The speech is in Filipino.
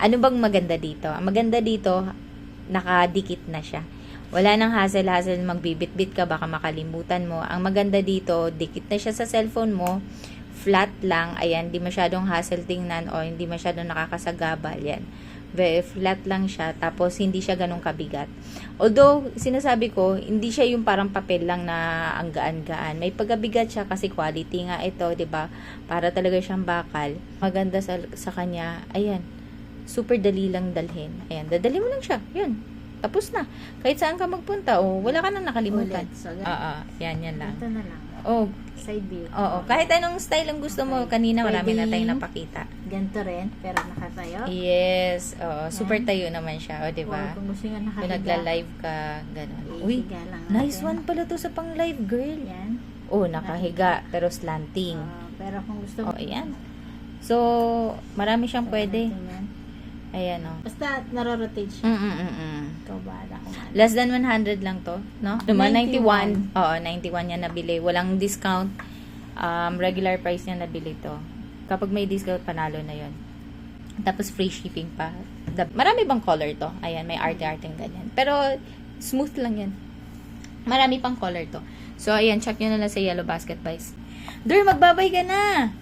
Ano bang maganda dito? Ang maganda dito, nakadikit na siya. Wala nang hassle-hassle, magbibit-bit ka, baka makalimutan mo. Ang maganda dito, dikit na siya sa cellphone mo, flat lang, ayan, di masyadong hassle tingnan o hindi masyadong nakakasagabal, yan. Very flat lang siya, tapos hindi siya ganun kabigat. Although, sinasabi ko, hindi siya yung parang papel lang na ang gaan-gaan. May pagkabigat siya kasi quality nga ito, 'di ba? Para talaga siyang bakal. Maganda sa kanya, ayan. Super dali lang dalhin. Ayan, dadali mo lang siya. 'Yun. Tapos na. Kahit saan ka magpunta, wala ka nang nakalimutan. Ulit. So, Yan lang. ito na lang. Oh, Side view. oo. Kahit anong style ang gusto mo, kanina marami na tayong napakita. Ganito rin, pero nakatayo. Yes, oo. Super tayo naman siya, o, di ba? Or kung gusto nyo Kung nakahiga. nagla-live ka, gano'n. Uy, Higa lang nice natin. one pala to sa pang-live, girl. Yan. Oh, nakahiga, pero slanting. Pero kung gusto Oh, ayan. So, marami siyang pwede. Ayan, oh. Basta narorotate siya. Ikaw bahala kung ano. Less than 100 lang to, no? Naman 91. 91. Oo, 91 niya nabili. Walang discount. Regular price niya nabili to. Kapag may discount, panalo na yon. Tapos free shipping pa. Marami bang color to? Ayan, may arte-arting ganyan. Pero, smooth lang yan. Marami pang color to. So, ayan, check nyo na lang sa Yellow Basket Buys. Dur, magbabay ka na!